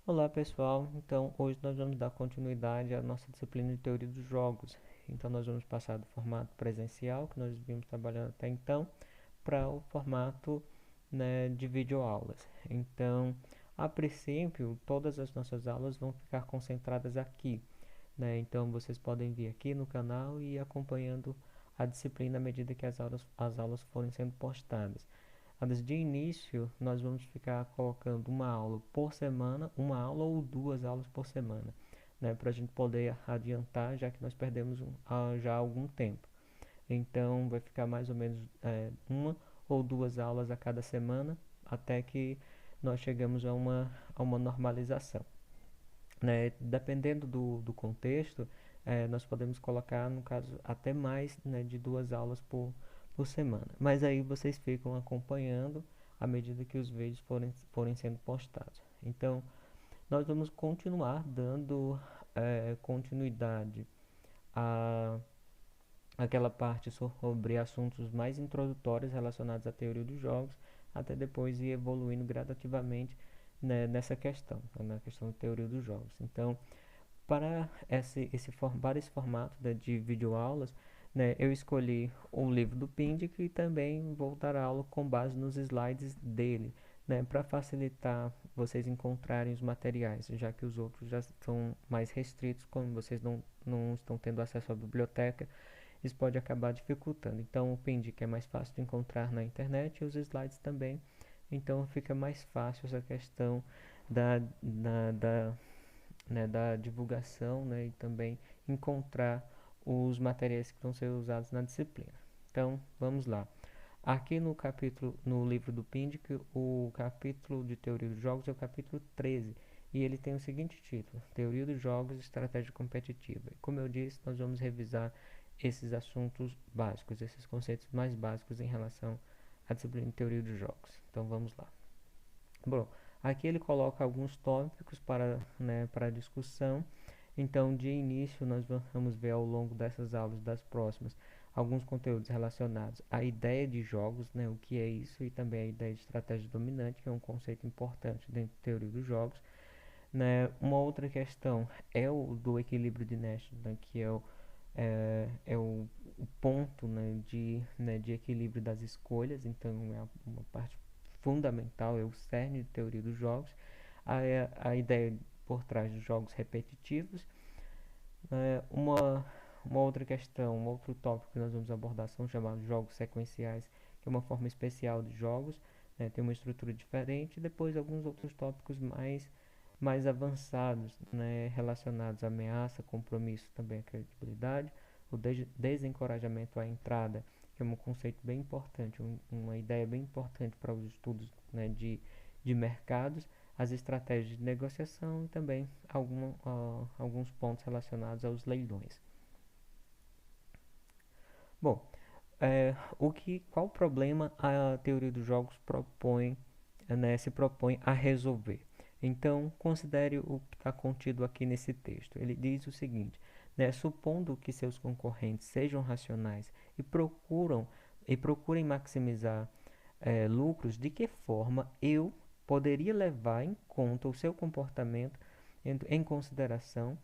Olá pessoal, então hoje nós vamos dar continuidade à nossa disciplina de teoria dos jogos. Então nós vamos passar do formato presencial, que nós vimos trabalhando até então, para o formato, né, de videoaulas. Então, a princípio, todas as nossas aulas vão ficar concentradas aqui, né? Então vocês podem vir aqui no canal e ir acompanhando a disciplina à medida que as aulas forem sendo postadas. Mas de início, nós vamos ficar colocando uma aula por semana, uma aula ou duas aulas por semana, né, para a gente poder adiantar, já que nós perdemos já algum tempo. Então, vai ficar mais ou menos uma ou duas aulas a cada semana, até que nós chegamos a uma normalização, né? Dependendo do contexto, nós podemos colocar, no caso, até mais, né, de duas aulas por semana. Mas aí vocês ficam acompanhando à medida que os vídeos forem sendo postados. Então, nós vamos continuar dando continuidade a aquela parte sobre assuntos mais introdutórios relacionados à teoria dos jogos, até depois ir evoluindo gradativamente, né, nessa questão, na questão da teoria dos jogos. Então, para esse formato, né, de videoaulas, né, eu escolhi o livro do Pindic e também vou dar a aula com base nos slides dele, né, para facilitar vocês encontrarem os materiais, já que os outros já estão mais restritos, como vocês não estão tendo acesso à biblioteca, isso pode acabar dificultando. Então, o Pindic é mais fácil de encontrar na internet e os slides também, então fica mais fácil essa questão da né, da divulgação, né, e também encontrar os materiais que vão ser usados na disciplina. Então, vamos lá. Aqui no livro do Pindic, o capítulo de teoria dos jogos é o capítulo 13 e ele tem o seguinte título: Teoria dos jogos, estratégia competitiva. E como eu disse, nós vamos revisar esses assuntos básicos, esses conceitos mais básicos em relação à disciplina de teoria dos jogos. Então, vamos lá. Bom, aqui ele coloca alguns tópicos para discussão. Então, de início, nós vamos ver ao longo dessas aulas, das próximas, alguns conteúdos relacionados à ideia de jogos, né, o que é isso, e também a ideia de estratégia dominante, que é um conceito importante dentro da teoria dos jogos. Né. Uma outra questão é o do equilíbrio de Nash, né, que é o ponto, né, de equilíbrio das escolhas, então é uma parte fundamental, é o cerne de teoria dos jogos, a ideia por trás dos jogos repetitivos. Uma outra questão, um outro tópico que nós vamos abordar são os chamados jogos sequenciais, que é uma forma especial de jogos, né, tem uma estrutura diferente, e depois alguns outros tópicos mais avançados, né, relacionados à ameaça, compromisso, também a credibilidade, o desencorajamento à entrada, que é um conceito bem importante, uma ideia bem importante para os estudos, né, de mercados, as estratégias de negociação e também alguns pontos relacionados aos leilões. Bom, qual problema a teoria dos jogos se propõe a resolver? Então, considere o que está contido aqui nesse texto. Ele diz o seguinte, né, supondo que seus concorrentes sejam racionais e procurem maximizar lucros, de que forma eu poderia levar em conta o seu comportamento em consideração,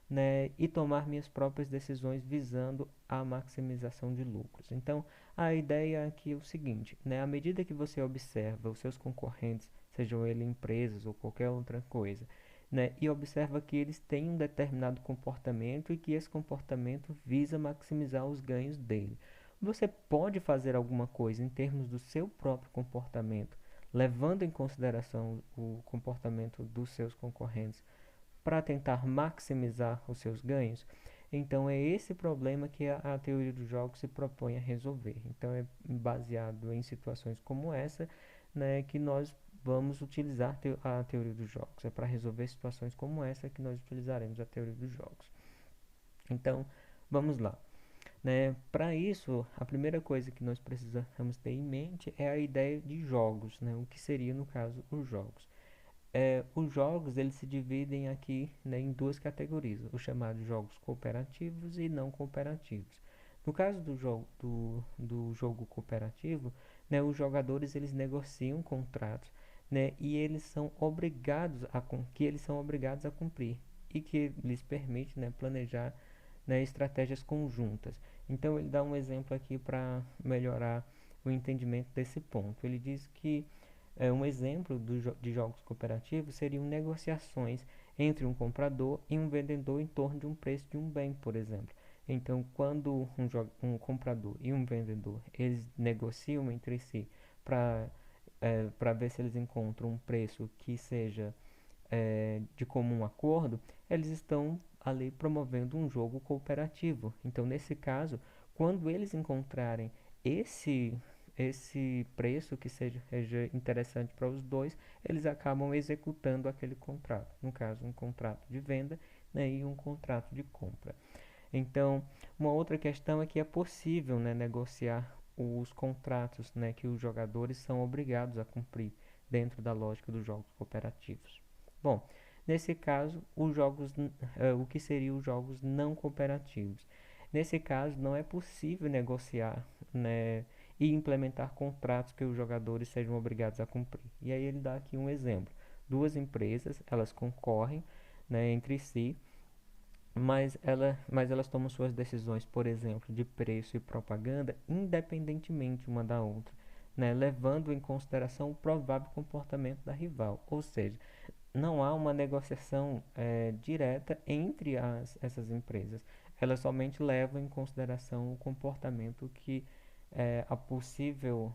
né, e tomar minhas próprias decisões visando a maximização de lucros. Então, a ideia aqui é o seguinte, né, à medida que você observa os seus concorrentes, sejam eles empresas ou qualquer outra coisa, né, e observa que eles têm um determinado comportamento e que esse comportamento visa maximizar os ganhos dele. Você pode fazer alguma coisa em termos do seu próprio comportamento, levando em consideração o comportamento dos seus concorrentes para tentar maximizar os seus ganhos. Então é esse problema que a teoria dos jogos se propõe a resolver. Então é baseado em situações como essa, né, que nós vamos utilizar a teoria dos jogos. É para resolver situações como essa que nós utilizaremos a teoria dos jogos. Então, vamos lá. Né? Para isso, a primeira coisa que nós precisamos ter em mente é a ideia de jogos, né? O que seria, no caso, os jogos. Os jogos eles se dividem aqui, né, em duas categorias, os chamados jogos cooperativos e não cooperativos. No caso do jogo cooperativo, né, os jogadores eles negociam contratos, né, e eles são obrigados que eles são obrigados a cumprir e que lhes permite, né, planejar, né, estratégias conjuntas. Então ele dá um exemplo aqui para melhorar o entendimento desse ponto. Ele diz que um exemplo de jogos cooperativos seriam negociações entre um comprador e um vendedor em torno de um preço de um bem, por exemplo. Então, quando um comprador e um vendedor eles negociam entre si para para ver se eles encontram um preço que seja de comum acordo, eles estão ali promovendo um jogo cooperativo. Então, nesse caso, quando eles encontrarem esse preço que seja interessante para os dois, eles acabam executando aquele contrato. No caso, um contrato de venda, né, e um contrato de compra. Então, uma outra questão é que é possível, né, negociar os contratos, né, que os jogadores são obrigados a cumprir dentro da lógica dos jogos cooperativos. Bom, nesse caso, o que seriam os jogos não cooperativos? Nesse caso, não é possível negociar, né, e implementar contratos que os jogadores sejam obrigados a cumprir. E aí ele dá aqui um exemplo. Duas empresas, elas concorrem, né, entre si, mas elas tomam suas decisões, por exemplo, de preço e propaganda, independentemente uma da outra, né, levando em consideração o provável comportamento da rival. Ou seja, não há uma negociação direta entre essas empresas. Elas somente levam em consideração o comportamento que o possível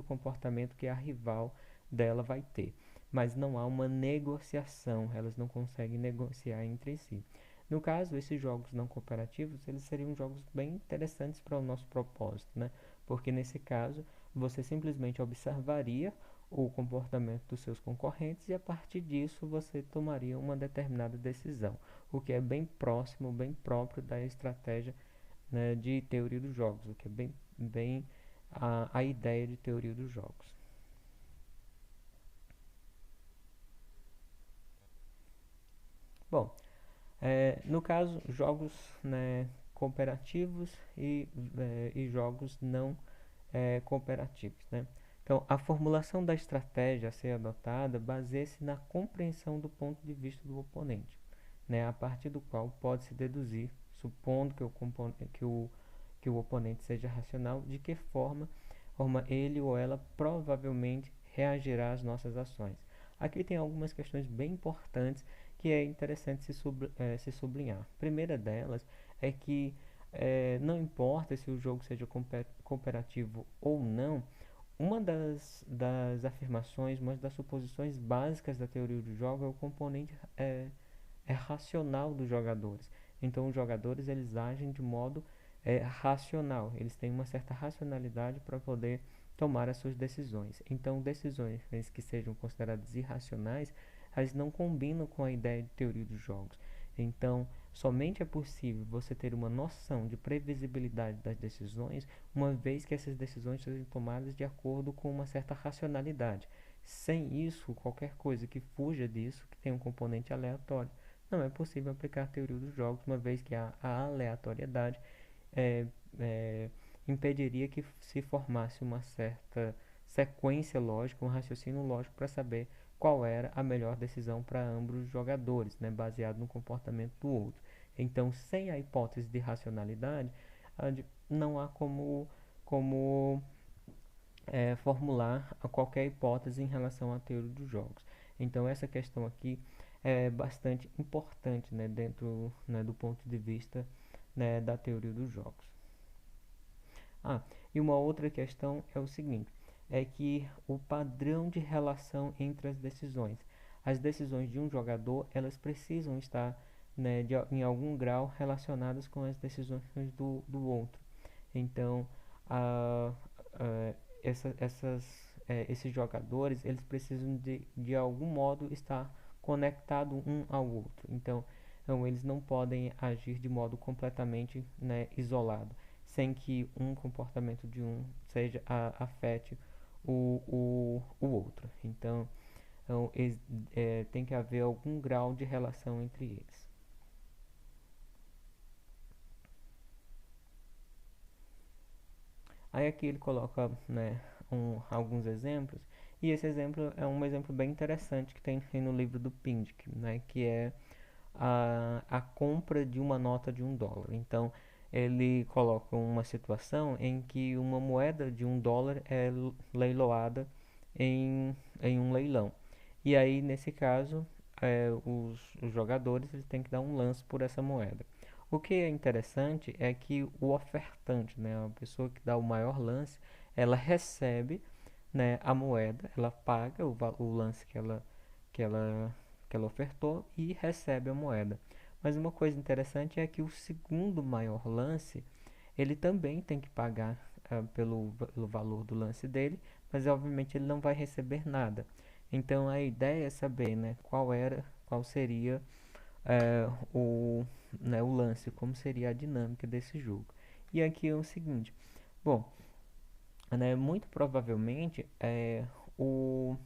comportamento que a rival dela vai ter. Mas não há uma negociação, elas não conseguem negociar entre si. No caso, esses jogos não cooperativos, eles seriam jogos bem interessantes para o nosso propósito, né? Porque nesse caso, você simplesmente observaria o comportamento dos seus concorrentes e a partir disso você tomaria uma determinada decisão, o que é bem próximo, bem próprio da estratégia, né, de teoria dos jogos, o que é bem a ideia de teoria dos jogos. Bom, no caso, jogos, né, cooperativos e jogos não cooperativos, né? Então, a formulação da estratégia a ser adotada baseia-se na compreensão do ponto de vista do oponente, né? A partir do qual pode-se deduzir, supondo que o oponente seja racional, de que forma ele ou ela provavelmente reagirá às nossas ações. Aqui tem algumas questões bem importantes que é interessante se sublinhar. A primeira delas é que não importa se o jogo seja cooperativo ou não, uma das afirmações, uma das suposições básicas da teoria do jogo é o componente racional dos jogadores. Então, os jogadores eles agem de modo racional, eles têm uma certa racionalidade para poder tomar as suas decisões. Então, decisões que sejam consideradas irracionais, elas não combinam com a ideia de teoria dos jogos. Então, somente é possível você ter uma noção de previsibilidade das decisões, uma vez que essas decisões sejam tomadas de acordo com uma certa racionalidade. Sem isso, qualquer coisa que fuja disso, que tem um componente aleatório, não é possível aplicar a teoria dos jogos, uma vez que a aleatoriedade é, é, impediria que se formasse uma certa sequência lógica, um raciocínio lógico para saber qual era a melhor decisão para ambos os jogadores, né, baseado no comportamento do outro. Então, sem a hipótese de racionalidade, não há como formular qualquer hipótese em relação à teoria dos jogos. Então, essa questão aqui é bastante importante, né, dentro, né, do ponto de vista, né, da teoria dos jogos. E uma outra questão é o seguinte, é que o padrão de relação entre as decisões de um jogador, elas precisam estar, né, em algum grau relacionadas com as decisões do outro. Então, a, a, esses jogadores, eles precisam de algum modo estar conectados um ao outro. Então, eles não podem agir de modo completamente, né, isolado, sem que um comportamento de um afete o outro. Então, tem que haver algum grau de relação entre eles. Aí aqui ele coloca, né, alguns exemplos E esse exemplo é um exemplo bem interessante que tem no livro do Pindick, né, que é a compra de uma nota de $1. Então, ele coloca uma situação em que uma moeda de $1 é leiloada em um leilão. E aí, nesse caso, os jogadores eles têm que dar um lance por essa moeda. O que é interessante é que o ofertante, né, a pessoa que dá o maior lance, ela recebe, né, a moeda, ela paga o lance que ela, que ela ofertou e recebe a moeda. Mas uma coisa interessante é que o segundo maior lance, ele também tem que pagar pelo valor do lance dele, mas obviamente ele não vai receber nada. Então a ideia é saber, né, qual seria é, o, né, o lance, como seria a dinâmica desse jogo. E aqui é o seguinte, bom, né, muito provavelmente o,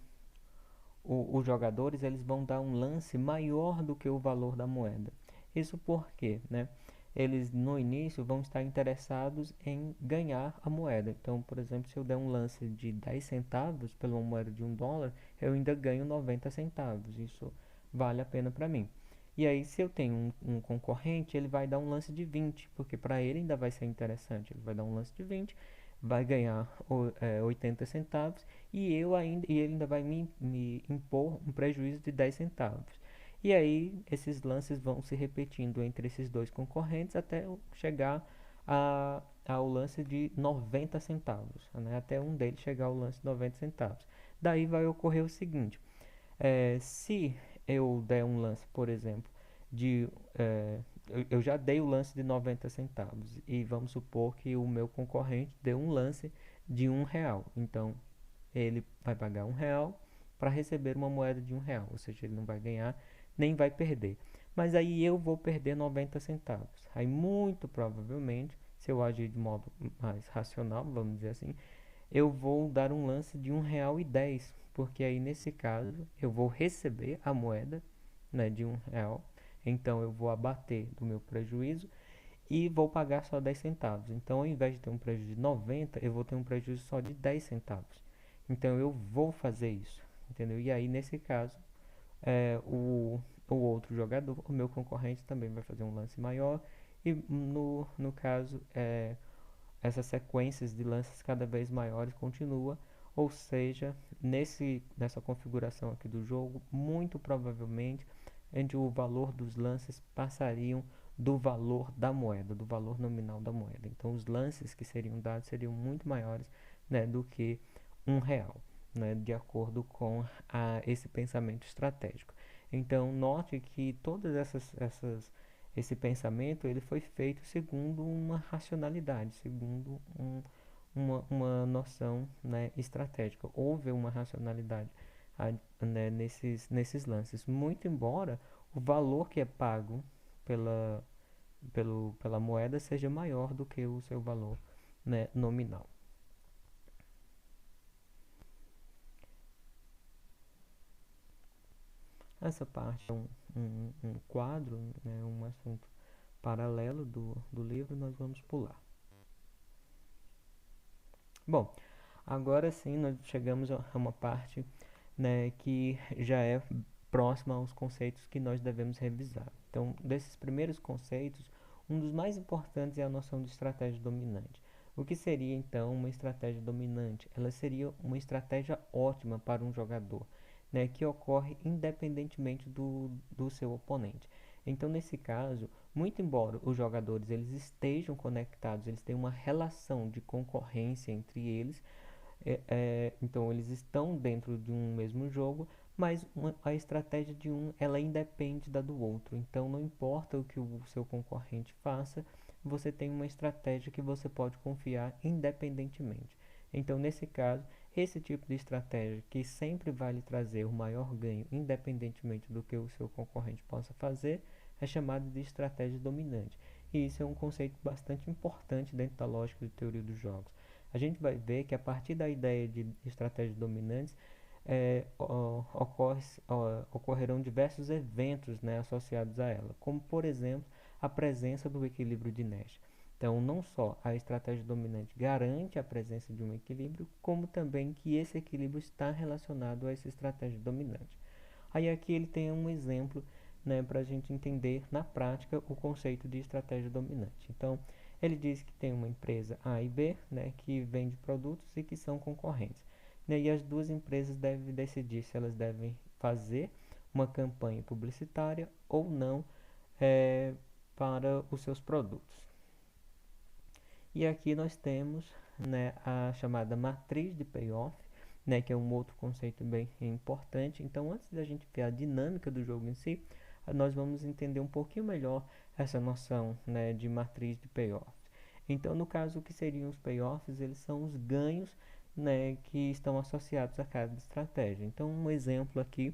os jogadores eles vão dar um lance maior do que o valor da moeda. Isso porque, né, eles no início vão estar interessados em ganhar a moeda. Então, por exemplo, se eu der um lance de 10 centavos pela moeda de $1, eu ainda ganho 90 centavos. Isso vale a pena para mim. E aí, se eu tenho um concorrente, ele vai dar um lance de 20, porque para ele ainda vai ser interessante. Ele vai dar um lance de 20, vai ganhar 80 centavos e ele ainda vai me impor um prejuízo de 10 centavos. E aí esses lances vão se repetindo entre esses dois concorrentes até chegar ao lance de 90 centavos, né? Até um deles chegar ao lance de 90 centavos. Daí vai ocorrer o seguinte: se eu der um lance, por exemplo, de. Eu já dei o lance de 90 centavos e vamos supor que o meu concorrente deu um lance de R$ 1. Então ele vai pagar R$ 1 para receber uma moeda de R$ 1, ou seja, ele não vai ganhar nem vai perder. Mas aí eu vou perder 90 centavos. Aí muito provavelmente, se eu agir de modo mais racional, vamos dizer assim, eu vou dar um lance de R$ 1,10, porque aí nesse caso eu vou receber a moeda, né, de R$ 1, então eu vou abater do meu prejuízo e vou pagar só 10 centavos. Então, ao invés de ter um prejuízo de 90, eu vou ter um prejuízo só de 10 centavos. Então, eu vou fazer isso, entendeu? E aí, nesse caso, o outro jogador, o meu concorrente, também vai fazer um lance maior. E no caso, essas sequências de lances cada vez maiores continua, ou seja, nessa configuração aqui do jogo, muito provavelmente onde o valor dos lances passariam do valor da moeda, do valor nominal da moeda. Então, os lances que seriam dados seriam muito maiores, né, do que R$ 1, né, de acordo com esse pensamento estratégico. Então, note que todas esse pensamento ele foi feito segundo uma racionalidade, segundo uma noção, né, estratégica. Houve uma racionalidade né, nesses lances. Muito embora o valor que é pago pela, pela moeda seja maior do que o seu valor, né, nominal. Essa parte é um quadro, né, um assunto paralelo do livro, nós vamos pular. Bom, agora sim nós chegamos a uma parte, né, que já é próxima aos conceitos que nós devemos revisar. Então, desses primeiros conceitos, um dos mais importantes é a noção de estratégia dominante. O que seria então uma estratégia dominante? Ela seria uma estratégia ótima para um jogador, né, que ocorre independentemente do seu oponente. Então, nesse caso, muito embora os jogadores eles estejam conectados, eles têm uma relação de concorrência entre eles, então eles estão dentro de um mesmo jogo, mas a estratégia de um ela independe da do outro. Então não importa o que o seu concorrente faça, você tem uma estratégia que você pode confiar independentemente. Então nesse caso, esse tipo de estratégia que sempre vai lhe trazer o maior ganho, independentemente do que o seu concorrente possa fazer, é chamado de estratégia dominante. E isso é um conceito bastante importante dentro da lógica de teoria dos jogos. A gente vai ver que a partir da ideia de estratégias dominantes ocorrerão diversos eventos, né, associados a ela, como por exemplo a presença do equilíbrio de Nash. Então, não só a estratégia dominante garante a presença de um equilíbrio, como também que esse equilíbrio está relacionado a essa estratégia dominante. Aí aqui ele tem um exemplo, né, para a gente entender na prática o conceito de estratégia dominante. Então, ele diz que tem uma empresa A e B, né, que vende produtos e que são concorrentes. Né, e as duas empresas devem decidir se elas devem fazer uma campanha publicitária ou não para os seus produtos. E aqui nós temos, né, a chamada matriz de payoff, né, que é um outro conceito bem importante. Então, antes da gente ver a dinâmica do jogo em si, nós vamos entender um pouquinho melhor essa noção, né, de matriz de payoff. Então, no caso, o que seriam os payoffs? Eles são os ganhos, né, que estão associados a cada estratégia. Então, um exemplo aqui,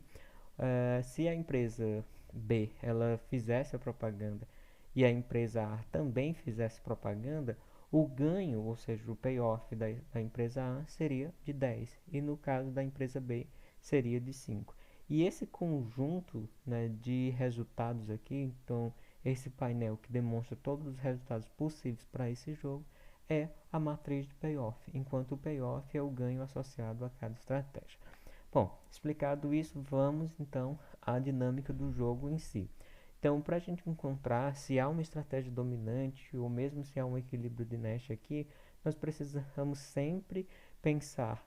se a empresa B ela fizesse a propaganda e a empresa A também fizesse propaganda, o ganho, ou seja, o payoff da empresa A seria de 10 e no caso da empresa B seria de 5. E esse conjunto, né, de resultados aqui, então esse painel que demonstra todos os resultados possíveis para esse jogo, é a matriz de payoff, enquanto o payoff é o ganho associado a cada estratégia. Bom, explicado isso, vamos então à dinâmica do jogo em si. Então, para a gente encontrar se há uma estratégia dominante ou mesmo se há um equilíbrio de Nash aqui, nós precisamos sempre pensar,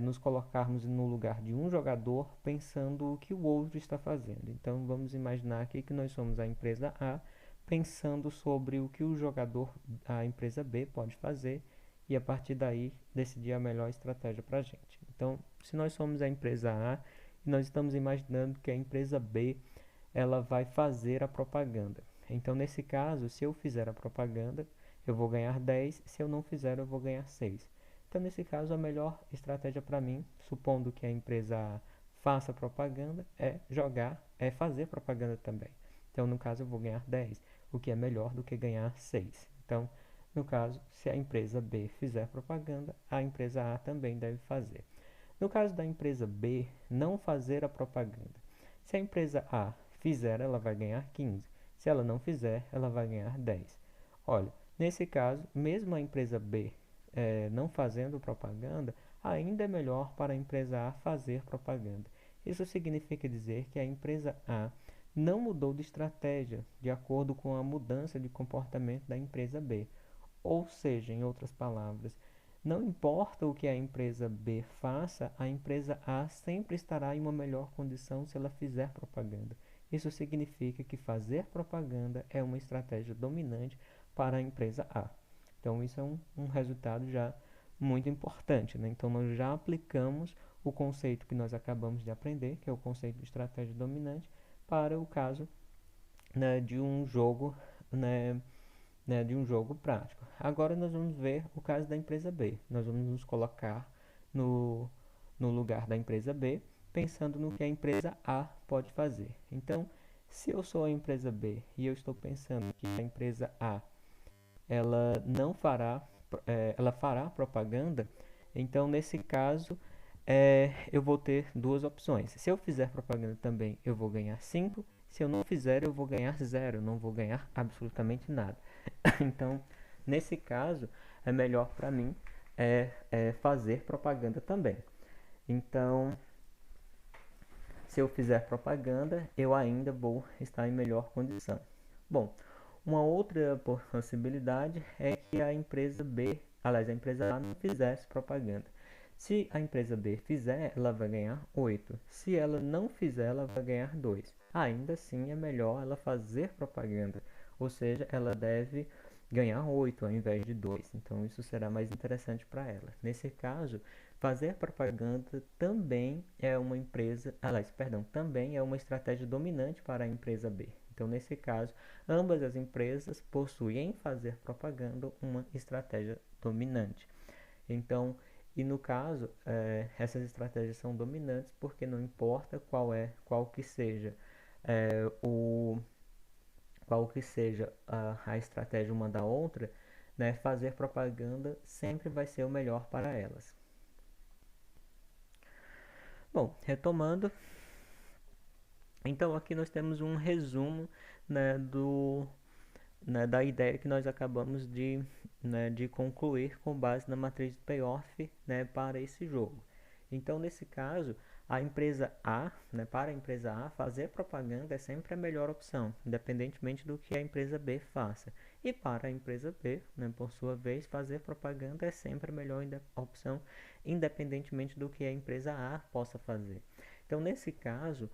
nos colocarmos no lugar de um jogador pensando o que o outro está fazendo. Então, vamos imaginar aqui que nós somos a empresa A pensando sobre o que o jogador, a empresa B, pode fazer e a partir daí decidir a melhor estratégia para a gente. Então, se nós somos a empresa A e nós estamos imaginando que a empresa B ela vai fazer a propaganda. Então, nesse caso, se eu fizer a propaganda, eu vou ganhar 10, se eu não fizer, eu vou ganhar 6. Então, nesse caso, a melhor estratégia para mim, supondo que a empresa faça propaganda, é fazer propaganda também. Então, no caso, eu vou ganhar 10, o que é melhor do que ganhar 6. Então, no caso, se a empresa B fizer propaganda, a empresa A também deve fazer. No caso da empresa B não fazer a propaganda, se a empresa A fizer, ela vai ganhar 15. Se ela não fizer, ela vai ganhar 10. Olha, nesse caso, mesmo a empresa B não fazendo propaganda, ainda é melhor para a empresa A fazer propaganda. Isso significa dizer que a empresa A não mudou de estratégia de acordo com a mudança de comportamento da empresa B. Ou seja, em outras palavras, não importa o que a empresa B faça, a empresa A sempre estará em uma melhor condição se ela fizer propaganda. Isso significa que fazer propaganda é uma estratégia dominante para a empresa A. Então, isso é um resultado já muito importante, né? Então, nós já aplicamos o conceito que nós acabamos de aprender, que é o conceito de estratégia dominante, para o caso, né, de um jogo, né, de um jogo prático. Agora nós vamos ver o caso da empresa B. Nós vamos nos colocar no, no lugar da empresa B, pensando no que a empresa A pode fazer. Então, se eu sou a empresa B e eu estou pensando que a empresa A ela não fará, ela fará propaganda, então nesse caso eu vou ter duas opções. Se eu fizer propaganda também, eu vou ganhar 5. Se eu não fizer, eu vou ganhar 0. Não vou ganhar absolutamente nada. Então, nesse caso, é melhor para mim fazer propaganda também. Então, se eu fizer propaganda, eu ainda vou estar em melhor condição. Bom, uma outra possibilidade é que a empresa B, aliás, a empresa A não fizesse propaganda. Se a empresa B fizer, ela vai ganhar 8. Se ela não fizer, ela vai ganhar 2. Ainda assim, é melhor ela fazer propaganda, ou seja, ela deve ganhar 8 ao invés de 2. Então, isso será mais interessante para ela. Nesse caso, fazer propaganda também é uma empresa, aliás, perdão, também é uma estratégia dominante para a empresa B. Então, nesse caso, ambas as empresas possuem em fazer propaganda uma estratégia dominante. Então, e no caso, essas estratégias são dominantes porque não importa qual que seja a estratégia uma da outra, né, fazer propaganda sempre vai ser o melhor para elas. Bom, retomando, então aqui nós temos um resumo, né, né, da ideia que nós acabamos de concluir com base na matriz de payoff, né, para esse jogo. Então, nesse caso, a empresa A, né, para a empresa A, fazer propaganda é sempre a melhor opção, independentemente do que a empresa B faça. E para a empresa B, né, por sua vez, fazer propaganda é sempre a melhor opção, independentemente do que a empresa A possa fazer. Então, nesse caso,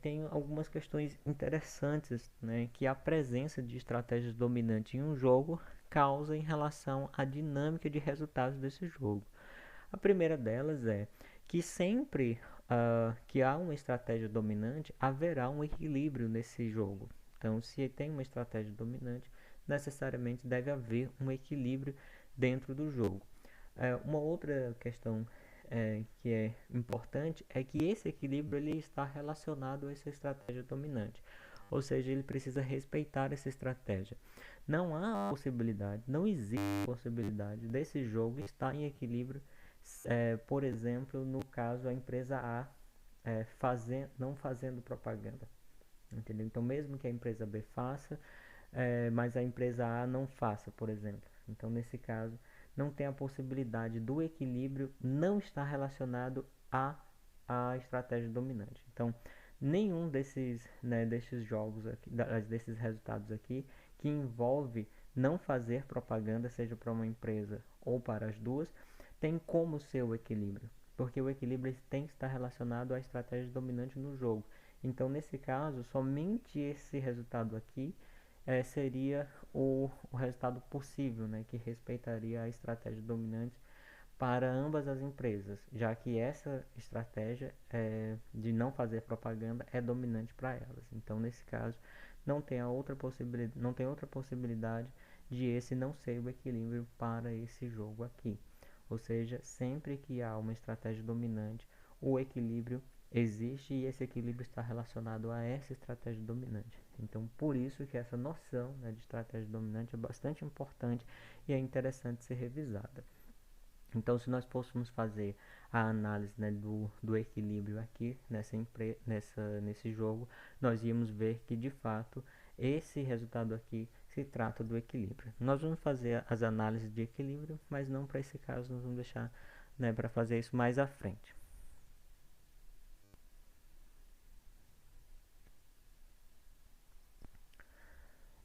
tem algumas questões interessantes, né, que a presença de estratégias dominantes em um jogo causa em relação à dinâmica de resultados desse jogo. A primeira delas é que sempre que há uma estratégia dominante, haverá um equilíbrio nesse jogo. Então, se tem uma estratégia dominante, necessariamente deve haver um equilíbrio dentro do jogo. Uma outra questão que é importante é que esse equilíbrio ele está relacionado a essa estratégia dominante. Ou seja, ele precisa respeitar essa estratégia. Não há possibilidade, não existe possibilidade desse jogo estar em equilíbrio, por exemplo, no caso a empresa A não fazendo propaganda. Entendeu? Então, mesmo que a empresa B faça, mas a empresa A não faça, por exemplo. Então, nesse caso, não tem a possibilidade do equilíbrio não estar relacionado à estratégia dominante. Então, nenhum desses jogos aqui, desses resultados aqui, que envolve não fazer propaganda, seja para uma empresa ou para as duas, tem como ser o equilíbrio, porque o equilíbrio tem que estar relacionado à estratégia dominante no jogo. Então, nesse caso, somente esse resultado aqui seria o resultado possível, né, que respeitaria a estratégia dominante para ambas as empresas, já que essa estratégia de não fazer propaganda é dominante para elas. Então, nesse caso, não tem outra possibilidade de esse não ser o equilíbrio para esse jogo aqui. Ou seja, sempre que há uma estratégia dominante, o equilíbrio existe e esse equilíbrio está relacionado a essa estratégia dominante. Então, por isso que essa noção, né, de estratégia dominante é bastante importante e é interessante ser revisada. Então, se nós fôssemos fazer a análise, né, do equilíbrio aqui nesse jogo, nós íamos ver que de fato esse resultado aqui se trata do equilíbrio. Nós vamos fazer as análises de equilíbrio, mas não para esse caso, nós vamos deixar, né, para fazer isso mais à frente.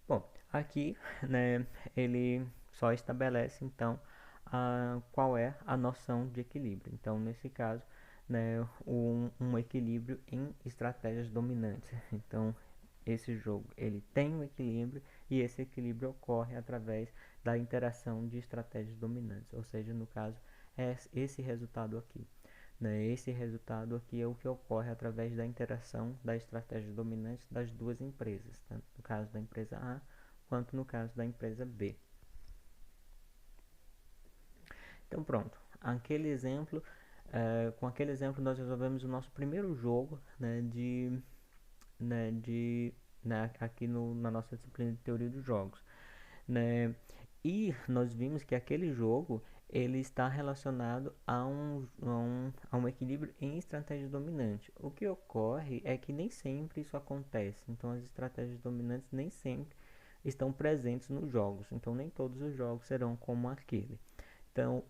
Bom, aqui, né, ele só estabelece então qual é a noção de equilíbrio. Então, nesse caso, né, um equilíbrio em estratégias dominantes. Então, esse jogo ele tem um equilíbrio e esse equilíbrio ocorre através da interação de estratégias dominantes. Ou seja, no caso, é esse resultado aqui. Né? Esse resultado aqui é o que ocorre através da interação da estratégia dominante das duas empresas, tanto no caso da empresa A quanto no caso da empresa B. Então pronto, com aquele exemplo nós resolvemos o nosso primeiro jogo, né, de, aqui na nossa disciplina de teoria dos jogos. Né? E nós vimos que aquele jogo ele está relacionado a um equilíbrio em estratégia dominante. O que ocorre é que nem sempre isso acontece. Então, as estratégias dominantes nem sempre estão presentes nos jogos. Então, nem todos os jogos serão como aquele. Então,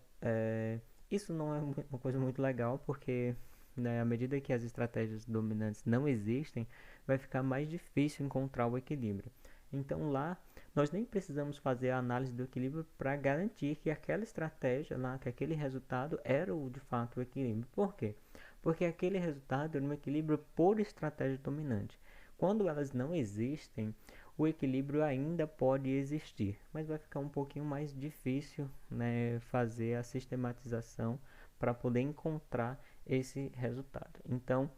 isso não é uma coisa muito legal, porque né, à medida que as estratégias dominantes não existem, vai ficar mais difícil encontrar o equilíbrio. Então, lá nós nem precisamos fazer a análise do equilíbrio para garantir que aquela estratégia lá, que aquele resultado era de fato o equilíbrio. Por quê? Porque aquele resultado era um equilíbrio por estratégia dominante. Quando elas não existem, o equilíbrio ainda pode existir, mas vai ficar um pouquinho mais difícil, né, fazer a sistematização para poder encontrar esse resultado. Então,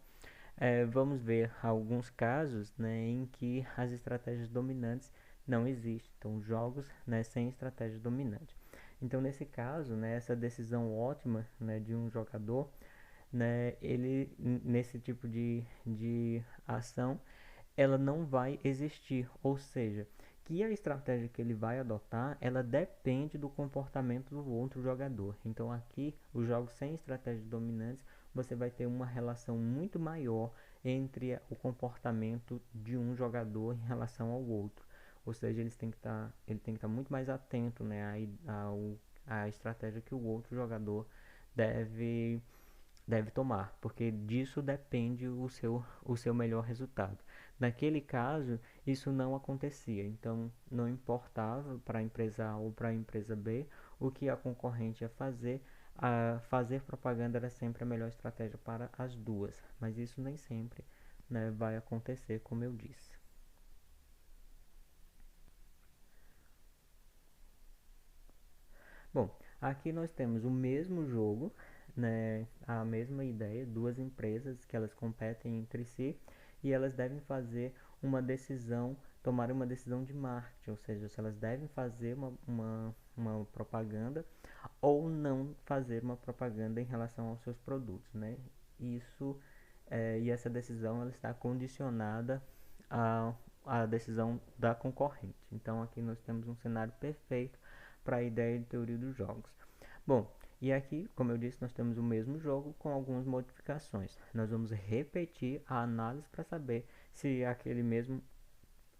vamos ver alguns casos, né, em que as estratégias dominantes não existem. Então, jogos, né, sem estratégia dominante. Então, nesse caso, né, essa decisão ótima, né, de um jogador, né, ele nesse tipo de ação, ela não vai existir. Ou seja, que a estratégia que ele vai adotar, ela depende do comportamento do outro jogador. Então, aqui, os jogos sem estratégias dominantes, você vai ter uma relação muito maior entre o comportamento de um jogador em relação ao outro. Ou seja, ele tem que estar muito mais atento, né, à estratégia que o outro jogador deve, deve tomar, porque disso depende o seu melhor resultado. Naquele caso, isso não acontecia, então não importava para a empresa A ou para a empresa B o que a concorrente ia fazer, a fazer propaganda era sempre a melhor estratégia para as duas, mas isso nem sempre, né, vai acontecer, como eu disse. Bom, aqui nós temos o mesmo jogo, né, a mesma ideia, duas empresas que elas competem entre si e elas devem fazer uma decisão, tomar uma decisão de marketing, ou seja, se elas devem fazer uma propaganda ou não fazer uma propaganda em relação aos seus produtos, né? Isso e essa decisão ela está condicionada à, à decisão da concorrente. Então aqui nós temos um cenário perfeito para a ideia de teoria dos jogos. Bom, e aqui, como eu disse, nós temos o mesmo jogo com algumas modificações. Nós vamos repetir a análise para saber se aquele mesmo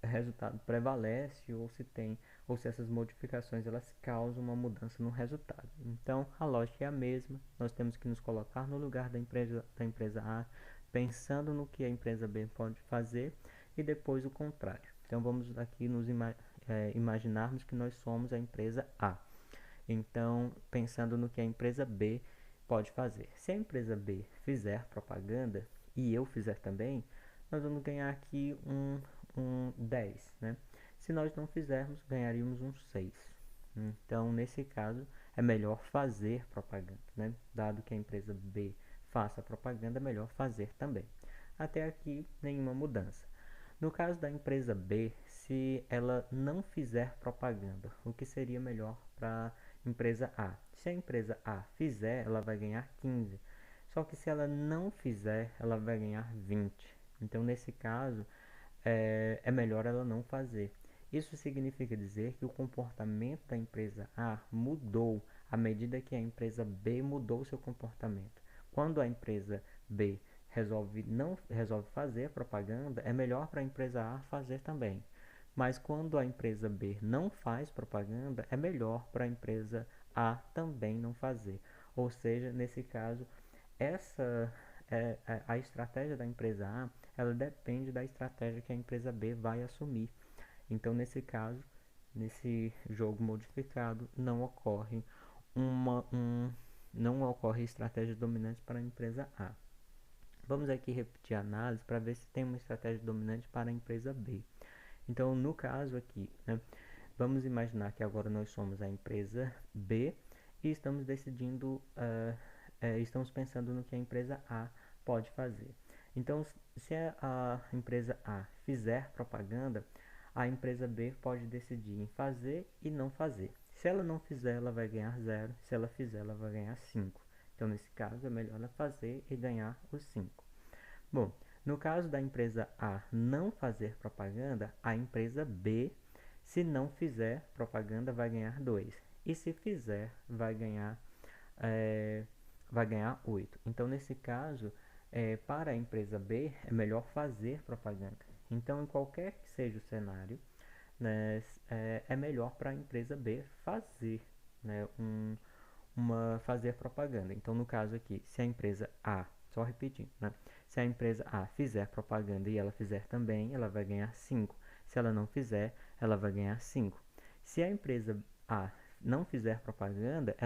resultado prevalece ou se tem ou se essas modificações elas causam uma mudança no resultado. Então, a lógica é a mesma. Nós temos que nos colocar no lugar da empresa A, pensando no que a empresa B pode fazer e depois o contrário. Então, vamos aqui imaginarmos que nós somos a empresa A. Então, pensando no que a empresa B pode fazer. Se a empresa B fizer propaganda e eu fizer também, nós vamos ganhar aqui um 10, né? Se nós não fizermos, ganharíamos um 6. Então, nesse caso, é melhor fazer propaganda, né? Dado que a empresa B faça propaganda, é melhor fazer também. Até aqui, nenhuma mudança. No caso da empresa B, se ela não fizer propaganda, o que seria melhor para a empresa A? Se a empresa A fizer, ela vai ganhar 15. Só que se ela não fizer, ela vai ganhar 20. Então, nesse caso, é melhor ela não fazer. Isso significa dizer que o comportamento da empresa A mudou à medida que a empresa B mudou seu comportamento. Quando a empresa B não resolve fazer propaganda, é melhor para a empresa A fazer também. Mas quando a empresa B não faz propaganda, é melhor para a empresa A também não fazer. Ou seja, nesse caso, essa a estratégia da empresa A, ela depende da estratégia que a empresa B vai assumir. Então, nesse caso, nesse jogo modificado, uma, um, não ocorre estratégia dominante para a empresa A. Vamos aqui repetir a análise para ver se tem uma estratégia dominante para a empresa B. Então, no caso aqui, né, vamos imaginar que agora nós somos a empresa B e estamos decidindo, estamos pensando no que a empresa A pode fazer. Então, se a empresa A fizer propaganda, a empresa B pode decidir em fazer e não fazer. Se ela não fizer, ela vai ganhar 0. Se ela fizer, ela vai ganhar 5. Então, nesse caso, é melhor ela fazer e ganhar os 5. Bom, no caso da empresa A não fazer propaganda, a empresa B, se não fizer propaganda, vai ganhar 2. E se fizer, é, vai ganhar 8. Então, nesse caso, para a empresa B, é melhor fazer propaganda. Então, em qualquer que seja o cenário, né, é melhor para a empresa B fazer, né, fazer propaganda. Então, no caso aqui, se a empresa A, só repetindo, né, se a empresa A fizer propaganda e ela fizer também, ela vai ganhar 5. Se ela não fizer, ela vai ganhar 5. Se a empresa A não fizer propaganda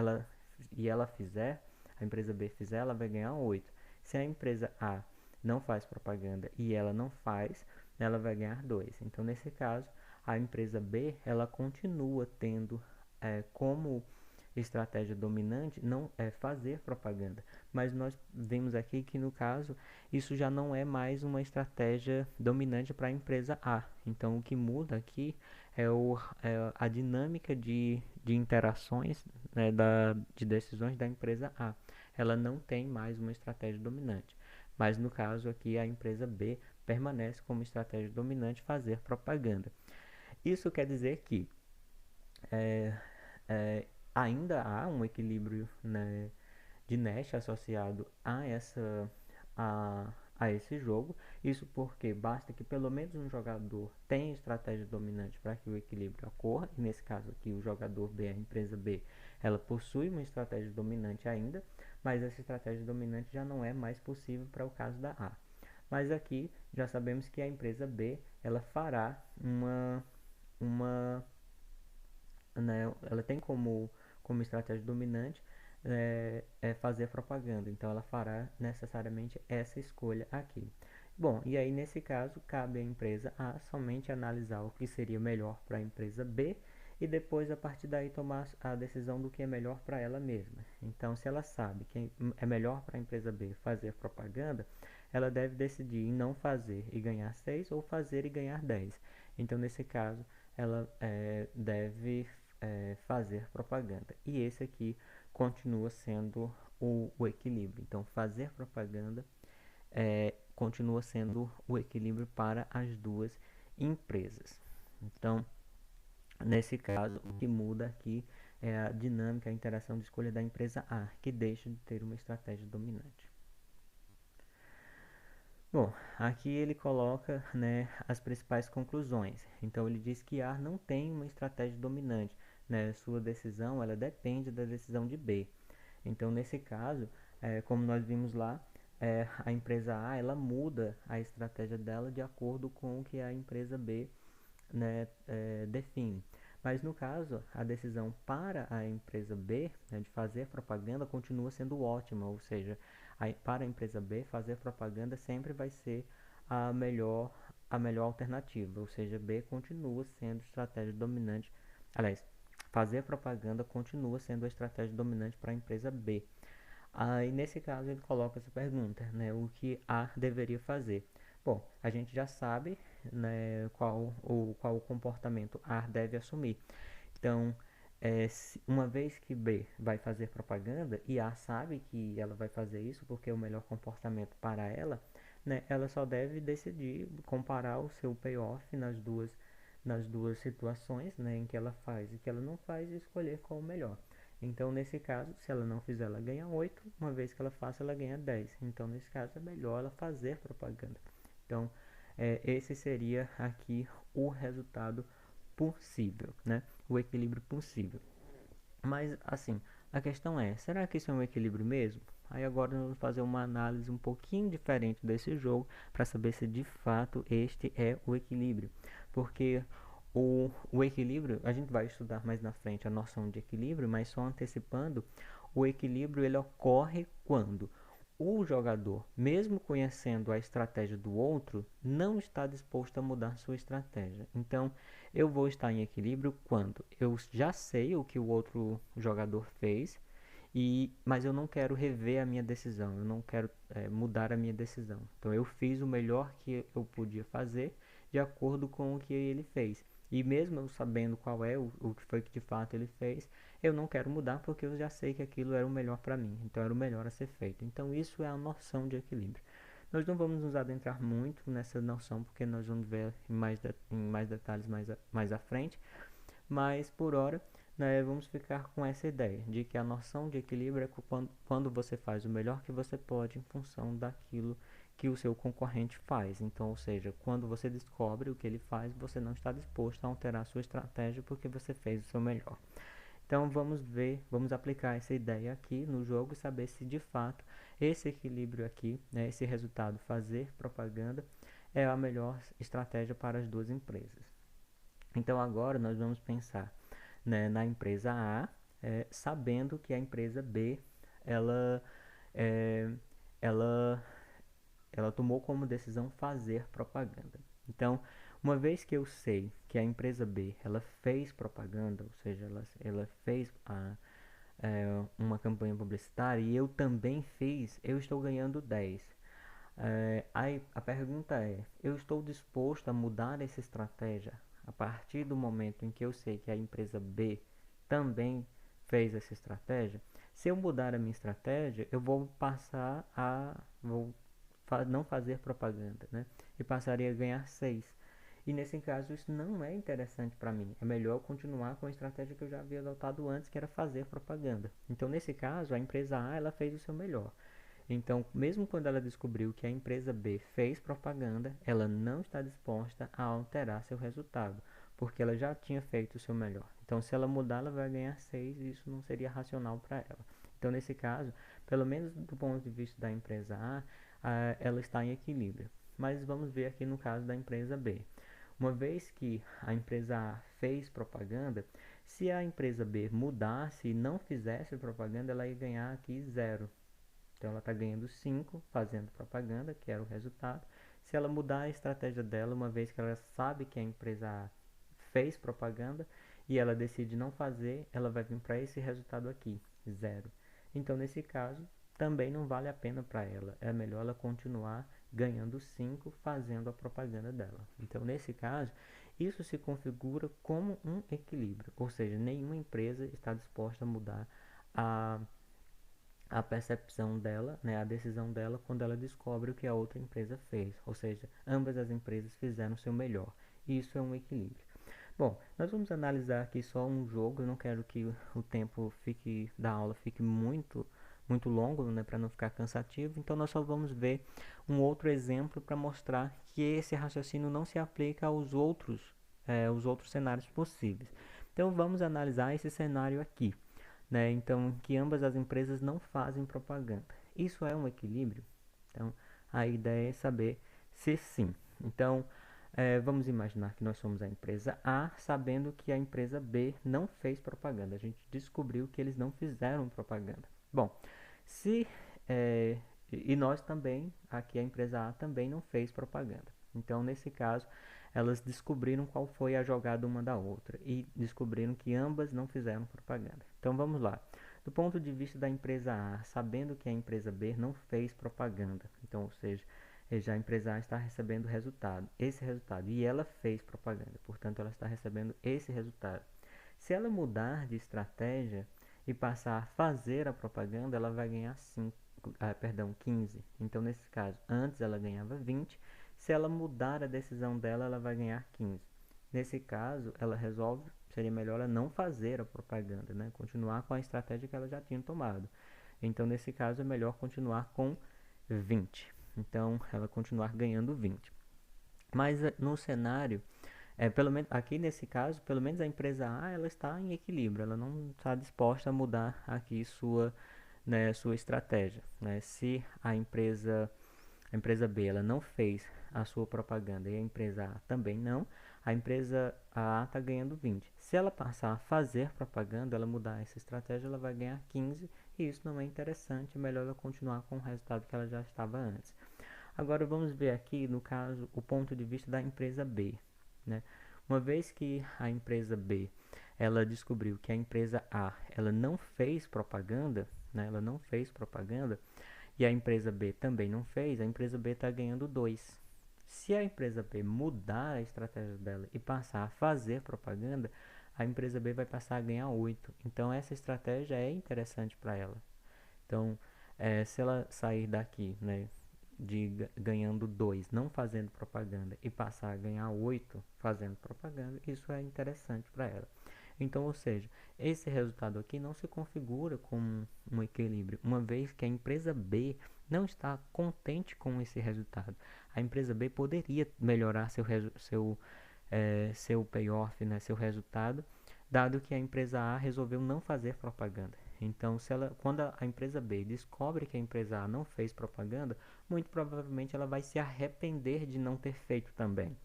e ela fizer, a empresa B fizer, ela vai ganhar 8. Se a empresa A não faz propaganda e ela não faz, ela vai ganhar 2. Então, nesse caso, a empresa B ela continua tendo como estratégia dominante não é fazer propaganda, mas nós vemos aqui que no caso isso já não é mais uma estratégia dominante para a empresa A. Então o que muda aqui é a dinâmica de interações, né, de decisões da empresa A. Ela não tem mais uma estratégia dominante, mas no caso aqui a empresa B permanece como estratégia dominante fazer propaganda. Isso quer dizer que é, ainda há um equilíbrio, né, de Nash associado a a esse jogo. Isso porque basta que pelo menos um jogador tenha estratégia dominante para que o equilíbrio ocorra. E nesse caso aqui, o jogador B, a empresa B, ela possui uma estratégia dominante ainda, mas essa estratégia dominante já não é mais possível para o caso da A. Mas aqui já sabemos que a empresa B ela fará uma né, ela tem como estratégia dominante fazer propaganda, então ela fará necessariamente essa escolha aqui. Bom, e aí nesse caso cabe à empresa A somente analisar o que seria melhor para a empresa B e depois a partir daí tomar a decisão do que é melhor para ela mesma. Então, se ela sabe que é melhor para a empresa B fazer propaganda, ela deve decidir em não fazer e ganhar 6 ou fazer e ganhar 10. Então, nesse caso, ela deve fazer propaganda. E esse aqui continua sendo o equilíbrio. Então, fazer propaganda continua sendo o equilíbrio para as duas empresas. Então, nesse caso, o que muda aqui é a dinâmica, a interação de escolha da empresa A, que deixa de ter uma estratégia dominante. Bom, aqui ele coloca, né, as principais conclusões. Então ele diz que A não tem uma estratégia dominante, né? Sua decisão ela depende da decisão de B. Então nesse caso, como nós vimos lá, a empresa A ela muda a estratégia dela de acordo com o que a empresa B, né, define. Mas no caso, a decisão para a empresa B, né, de fazer propaganda continua sendo ótima, ou seja, para a empresa B fazer propaganda sempre vai ser a melhor alternativa, ou seja, B continua sendo estratégia dominante. Aliás, fazer propaganda continua sendo a estratégia dominante para a empresa B. Aí nesse caso ele coloca essa pergunta, né, o que A deveria fazer? Bom, a gente já sabe, né, qual o comportamento A deve assumir. Então, uma vez que B vai fazer propaganda e A sabe que ela vai fazer isso porque é o melhor comportamento para ela, né, ela só deve decidir comparar o seu payoff nas duas situações, né, em que ela faz e que ela não faz e escolher qual o melhor. Então, nesse caso, se ela não fizer, ela ganha 8. Uma vez que ela faça, ela ganha 10. Então, nesse caso, é melhor ela fazer propaganda. Então, esse seria aqui o resultado possível, né? O equilíbrio possível. Mas, assim, a questão é, será que isso é um equilíbrio mesmo? Aí agora nós vamos fazer uma análise um pouquinho diferente desse jogo para saber se de fato este é o equilíbrio. Porque o equilíbrio, a gente vai estudar mais na frente a noção de equilíbrio, mas só antecipando, o equilíbrio ele ocorre quando o jogador, mesmo conhecendo a estratégia do outro, não está disposto a mudar sua estratégia. Então, eu vou estar em equilíbrio quando eu já sei o que o outro jogador fez, mas eu não quero rever a minha decisão, eu não quero mudar a minha decisão. Então, eu fiz o melhor que eu podia fazer de acordo com o que ele fez. E mesmo eu sabendo qual é o que foi que de fato ele fez, eu não quero mudar porque eu já sei que aquilo era o melhor para mim, então era o melhor a ser feito. Então isso é a noção de equilíbrio. Nós não vamos nos adentrar muito nessa noção porque nós vamos ver em mais detalhes mais à frente, mas por hora, né, vamos ficar com essa ideia de que a noção de equilíbrio é quando você faz o melhor que você pode em função daquilo que o seu concorrente faz. Então, ou seja, quando você descobre o que ele faz, você não está disposto a alterar a sua estratégia porque você fez o seu melhor. Então vamos aplicar essa ideia aqui no jogo e saber se de fato esse equilíbrio aqui, né, esse resultado fazer propaganda é a melhor estratégia para as duas empresas. Então agora nós vamos pensar, né, na empresa A, sabendo que a empresa B ela, é, ela ela tomou como decisão fazer propaganda. Então, uma vez que eu sei que a empresa B ela fez propaganda, ou seja, ela fez uma campanha publicitária e eu também fiz, eu estou ganhando 10. Aí a pergunta é: eu estou disposto a mudar essa estratégia a partir do momento em que eu sei que a empresa B também fez essa estratégia? Se eu mudar a minha estratégia, eu vou passar a não fazer propaganda, né? E passaria a ganhar 6. E nesse caso isso não é interessante para mim. É melhor continuar com a estratégia que eu já havia adotado antes, que era fazer propaganda. Então nesse caso a empresa A ela fez o seu melhor. Então, mesmo quando ela descobriu que a empresa B fez propaganda, ela não está disposta a alterar seu resultado, porque ela já tinha feito o seu melhor. Então, se ela mudar, ela vai ganhar 6 e isso não seria racional para ela. Então, nesse caso, pelo menos do ponto de vista da empresa A, ela está em equilíbrio. Mas vamos ver aqui no caso da empresa B. Uma vez que a empresa A fez propaganda, se a empresa B mudasse e não fizesse propaganda, ela ia ganhar aqui 0. Então ela está ganhando 5 fazendo propaganda, que era o resultado. Se ela mudar a estratégia dela, uma vez que ela sabe que a empresa A fez propaganda e ela decide não fazer, ela vai vir para esse resultado aqui, 0. Então nesse caso, também não vale a pena para ela. É melhor ela continuar ganhando 5 fazendo a propaganda dela. Então nesse caso, isso se configura como um equilíbrio, ou seja, nenhuma empresa está disposta a mudar a a percepção dela, né, a decisão dela quando ela descobre o que a outra empresa fez, ou seja, ambas as empresas fizeram o seu melhor. Isso é um equilíbrio. Bom, nós vamos analisar aqui só um jogo. Eu não quero que o tempo da aula fique muito longo, né, para não ficar cansativo. Então nós só vamos ver um outro exemplo para mostrar que esse raciocínio não se aplica os outros cenários possíveis. Então vamos analisar esse cenário aqui, né? Então, que ambas as empresas não fazem propaganda. Isso é um equilíbrio? Então, a ideia é saber se sim. Então, vamos imaginar que nós somos a empresa A, sabendo que a empresa B não fez propaganda. A gente descobriu que eles não fizeram propaganda. Bom, se e nós também, aqui a empresa A também não fez propaganda. Então, nesse caso, elas descobriram qual foi a jogada uma da outra e descobriram que ambas não fizeram propaganda. Então vamos lá. Do ponto de vista da empresa A, sabendo que a empresa B não fez propaganda, então, ou seja, já a empresa A está recebendo esse resultado, e ela fez propaganda, portanto ela está recebendo esse resultado. Se ela mudar de estratégia e passar a fazer a propaganda, ela vai ganhar 15. Então, nesse caso, antes ela ganhava 20. Se ela mudar a decisão dela, ela vai ganhar 15. Nesse caso, ela resolve, seria melhor ela não fazer a propaganda, né? Continuar com a estratégia que ela já tinha tomado. Então, nesse caso, é melhor continuar com 20. Então, ela continuar ganhando 20. Mas no cenário, pelo menos aqui nesse caso, pelo menos a empresa A, ela está em equilíbrio, ela não está disposta a mudar aqui sua estratégia, né? Se a empresa B ela não fez a sua propaganda e a empresa A também não, a empresa A está ganhando 20. Se ela passar a fazer propaganda, ela mudar essa estratégia, ela vai ganhar 15 e isso não é interessante, é melhor ela continuar com o resultado que ela já estava antes. Agora vamos ver aqui, no caso, o ponto de vista da empresa B, né? Uma vez que a empresa B ela descobriu que a empresa A ela não fez propaganda, né? Ela não fez propaganda, e a empresa B também não fez, a empresa B está ganhando 2. Se a empresa B mudar a estratégia dela e passar a fazer propaganda, a empresa B vai passar a ganhar 8. Então essa estratégia é interessante para ela. Então, se ela sair daqui, né, ganhando 2 não fazendo propaganda e passar a ganhar 8 fazendo propaganda, isso é interessante para ela. Então, ou seja, esse resultado aqui não se configura como um equilíbrio, uma vez que a empresa B não está contente com esse resultado. A empresa B poderia melhorar seu payoff, né, seu resultado, dado que a empresa A resolveu não fazer propaganda. Então, quando a empresa B descobre que a empresa A não fez propaganda, muito provavelmente ela vai se arrepender de não ter feito também.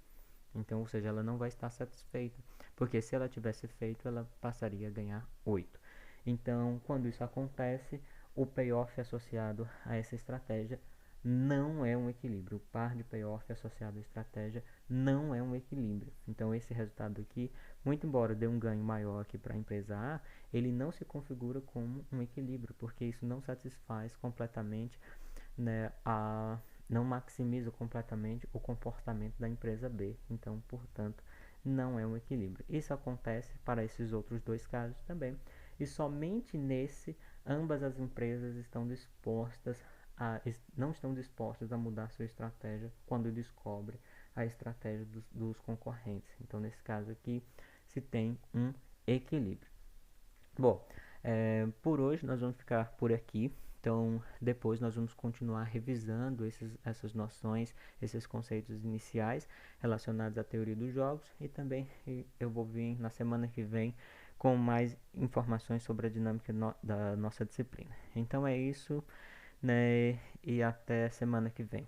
Então, ou seja, ela não vai estar satisfeita, porque se ela tivesse feito, ela passaria a ganhar 8. Então, quando isso acontece, o payoff associado a essa estratégia não é um equilíbrio. O par de payoff associado à estratégia não é um equilíbrio. Então, esse resultado aqui, muito embora dê um ganho maior aqui para a empresa A, ele não se configura como um equilíbrio, porque isso não satisfaz completamente, né, não maximiza completamente o comportamento da empresa B. Então, portanto, não é um equilíbrio. Isso acontece para esses outros dois casos também. E somente nesse, ambas as empresas não estão dispostas a mudar sua estratégia quando descobrem a estratégia dos concorrentes. Então, nesse caso aqui, se tem um equilíbrio. Bom, por hoje nós vamos ficar por aqui. Então, depois nós vamos continuar revisando essas noções, esses conceitos iniciais relacionados à teoria dos jogos, e também eu vou vir na semana que vem com mais informações sobre a dinâmica da nossa disciplina. Então é isso, né? E até semana que vem.